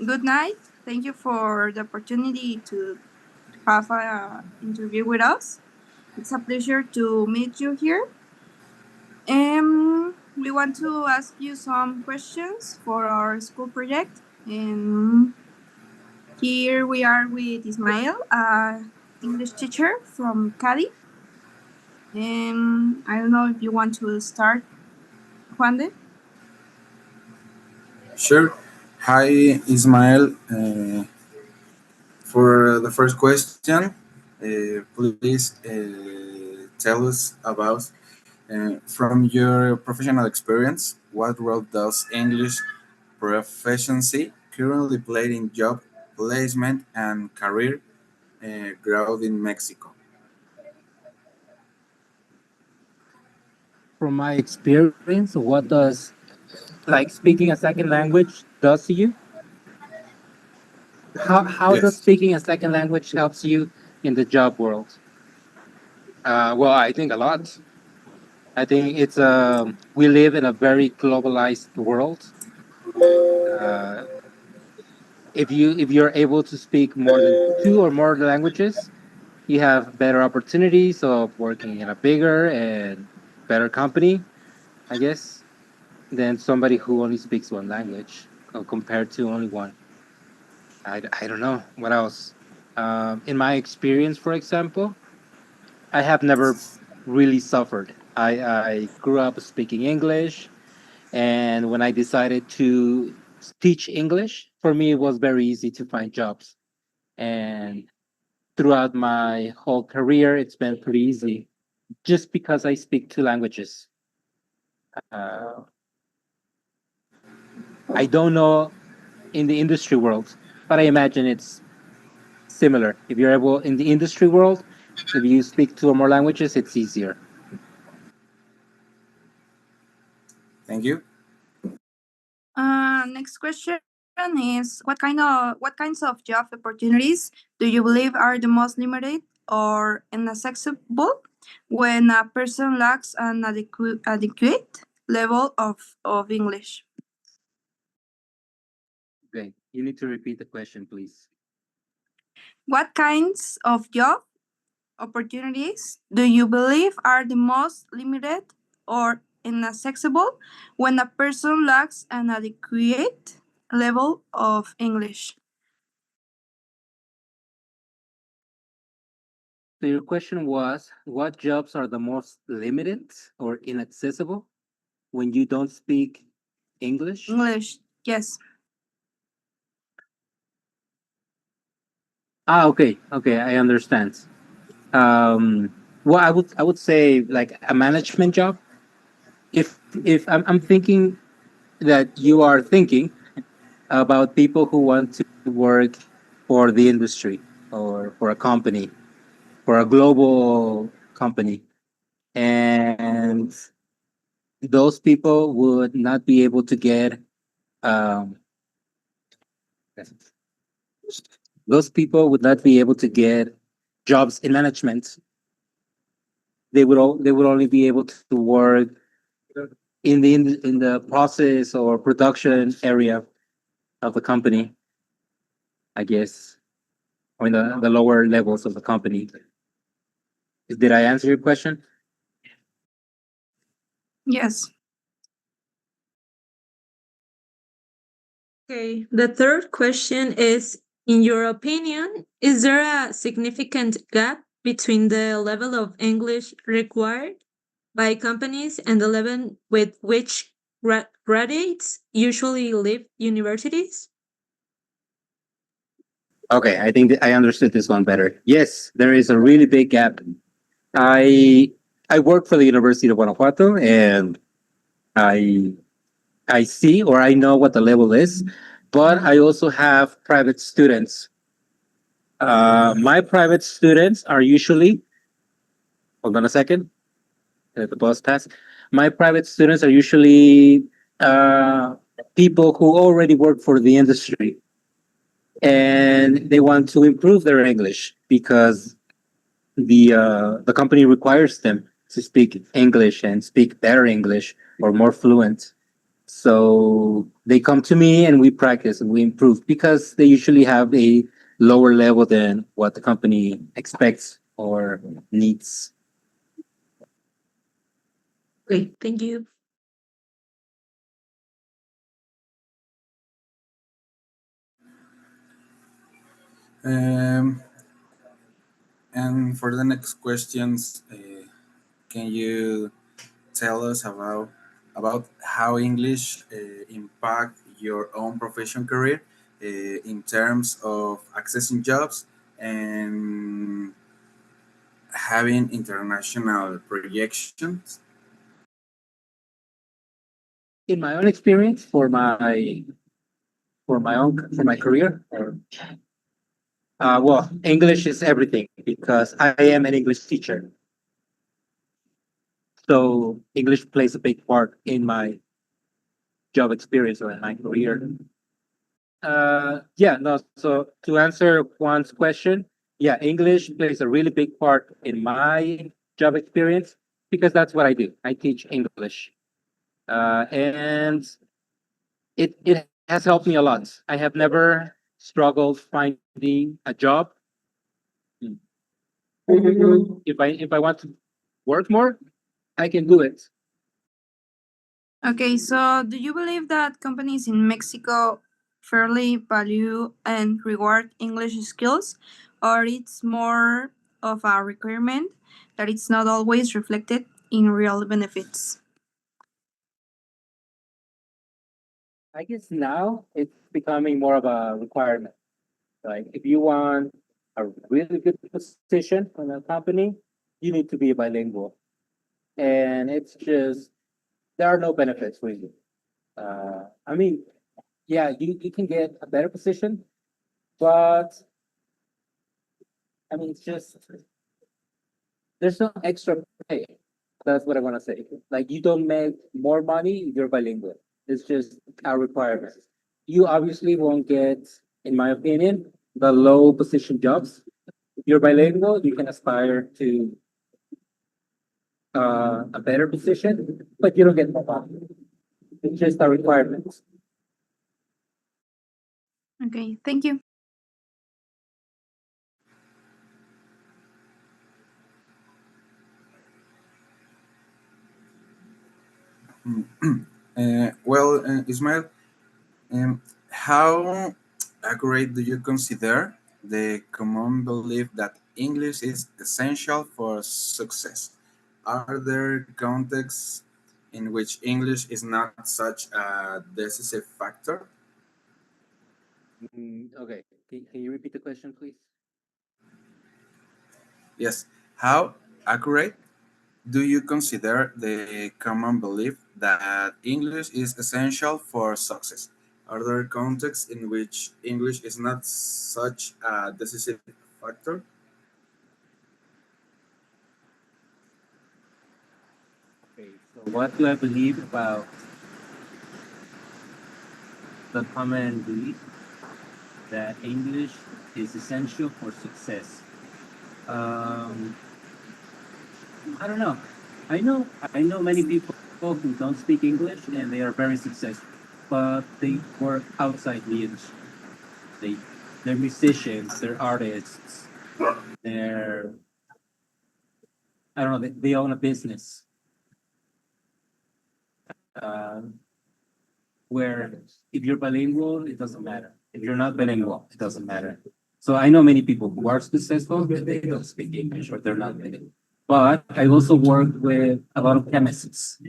Good night. Thank you for the opportunity to have an interview with us. It's a pleasure to meet you here. We want to ask you some questions for our school project. And here we are with Ismael, English teacher from Cali. And I don't know if you want to start, Juan de. Sure. Hi, Ismael. For the first question, please tell us about, from your professional experience, what role does English proficiency currently play in job placement and career growth in Mexico? From my experience, what does like speaking a second language does to you? How does Yes. speaking a second language helps you in the job world? Well, I think a lot. I think it's we live in a very globalized world. Uh, if you're able to speak more than two or more languages, you have better opportunities of working in a bigger and better company, I guess, than somebody who only speaks one language compared to only one. I don't know what else. In my experience, for example, I have never really suffered. I grew up speaking English, and when I decided to teach English, for me it was very easy to find jobs. And throughout my whole career, it's been pretty easy just because I speak two languages. Uh, I don't know in the industry world, but I imagine it's similar. If you're able in the industry world, if you speak two or more languages, it's easier. Thank you. Next question is what kinds of job opportunities do you believe are the most limited or inaccessible when a person lacks an adequate level of English? Okay, you need to repeat the question, please. What kinds of job opportunities do you believe are the most limited or inaccessible when a person lacks an adequate level of English? So your question was, what jobs are the most limited or inaccessible when you don't speak English? English, yes. Okay, okay, I understand. Well, I would say like a management job. If I'm thinking that you are thinking about people who want to work for the industry or for a company, for a global company, and those people would not be able to get um, those people would not be able to get jobs in management. They would only be able to work in the process or production area of the company, I guess, or in the lower levels of the company. Did I answer your question? Yes. Okay, the third question is, in your opinion, is there a significant gap between the level of English required by companies and the level with which graduates usually leave universities? Okay, I think that I understood this one better. Yes, there is a really big gap. I I work for the University of Guanajuato, and I I see or I know what the level is, but I also have private students. My private students are usually, hold on a second, let the bus pass. My private students are usually uh, people who already work for the industry, and they want to improve their English because the company requires them to speak English and speak better English or more fluent. So they come to me and we practice and we improve because they usually have a lower level than what the company expects or needs. Okay, thank you. Um, and for the next questions, can you tell us about how English impact your own professional career in terms of accessing jobs and having international projections? In my own experience, for my career, well, English is everything because I am an English teacher. So English plays a big part in my job experience or in my career. Yeah, no. So to answer Juan's question, yeah, English plays a really big part in my job experience because that's what I do. I teach English, and it has helped me a lot. I have never struggled finding a job. If I want to work more, I can do it. Okay, so do you believe that companies in Mexico fairly value and reward English skills, or it's more of a requirement that it's not always reflected in real benefits? I guess now it's becoming more of a requirement. Like if you want a really good position in a company, you need to be bilingual. And it's just there are no benefits really. I mean, yeah, you can get a better position, but I mean, it's just there's no extra pay. That's what I want to say. Like you don't make more money if you're bilingual. It's just a requirement. You obviously won't get, in my opinion, the low position jobs. If you're bilingual, you can aspire to a better position, but you don't get more money. It's just a requirement. Okay, thank you. Ismail, how accurate do you consider the common belief that English is essential for success? Are there contexts in which English is not such a decisive factor? Okay. Can you repeat the question, please? Yes. How accurate do you consider the common belief that English is essential for success? Are there contexts in which English is not such a decisive factor? Okay. So what do I believe about the common belief that English is essential for success? Um, I don't know. I know many people who don't speak English and they are very successful, but they work outside the industry. They they're musicians, they're artists, they're I don't know, they own a business. Uh, where if you're bilingual, it doesn't matter. If you're not bilingual, it doesn't matter. So I know many people who are successful, but they don't speak English or they're not bilingual. But I also work with a lot of chemists,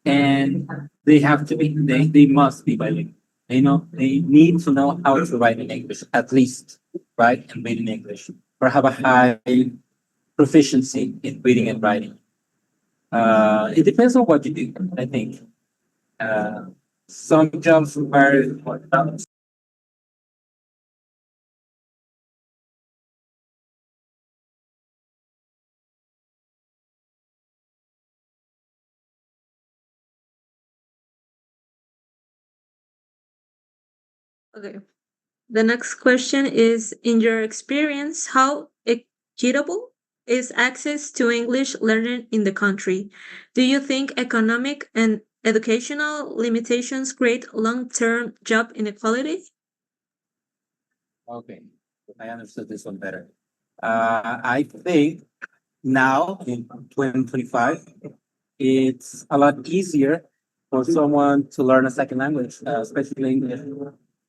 and they have to be, they must be bilingual. They need to know how to write in English, at least, right? And read in English, or have a high proficiency in reading and writing. It depends on what you do, I think. Uh, some jobs require more knowledge. Okay. The next question is: in your experience, how equitable is access to English learning in the country? Do you think economic and educational limitations create long-term job inequality? Okay, I understood this one better. I think now in 2025, it's a lot easier for someone to learn a second language, especially English.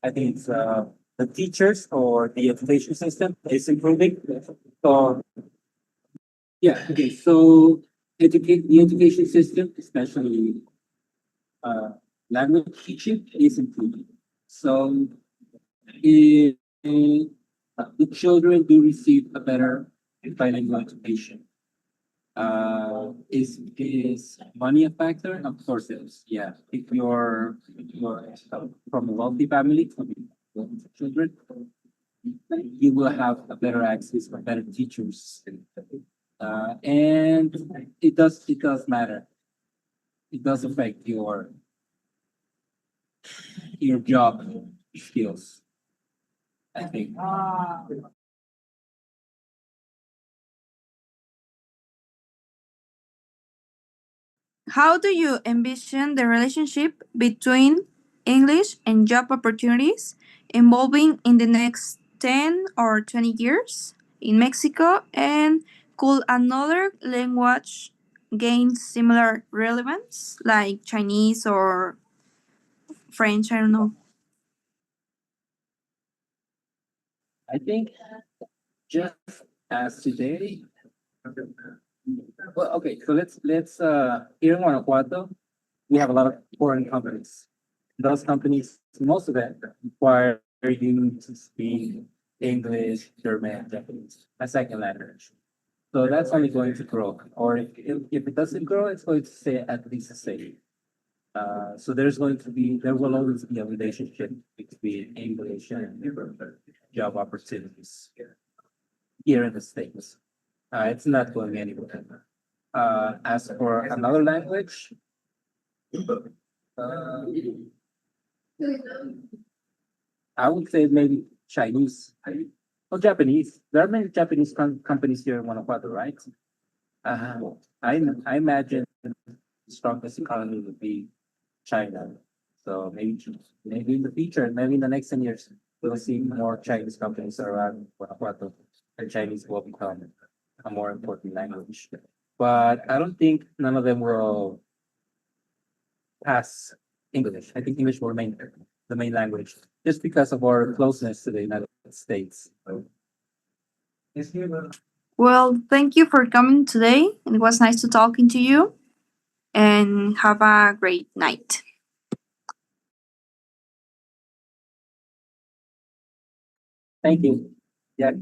I think it's the teachers or the education system is improving. So yeah, okay. So the education system, especially uh, language teaching, is improving. So if the children do receive a better bilingual education. Is money a factor? Of course it is. Yeah. If you're from a wealthy family, from wealthy children, you will have a better access for better teachers. And it does matter. It does affect your job skills, I think. How do you envision the relationship between English and job opportunities evolving in the next 10 or 20 years in Mexico? And could another language gain similar relevance, like Chinese or French? I don't know. I think just as today. Well, okay, so let's here in Guanajuato, we have a lot of foreign companies. Those companies, most of them require you to speak English, German, Japanese, a second language. So that's only going to grow. Or if it doesn't grow, it's going to stay at least the same. So there will always be a relationship between English and job opportunities here in the States. It's not going anywhere. As for another language, uh, I would say maybe Chinese or Japanese. There are many Japanese companies here in Guanajuato, right? I imagine the strongest economy would be China. So maybe in the future, maybe in the next 10 years, we'll see more Chinese companies around Guanajuato, and Chinese will become a more important language. But I don't think none of them will pass English. I think English will remain the main language just because of our closeness to the United States. Well, thank you for coming today. It was nice to talking to you and have a great night. Thank you. Yeah.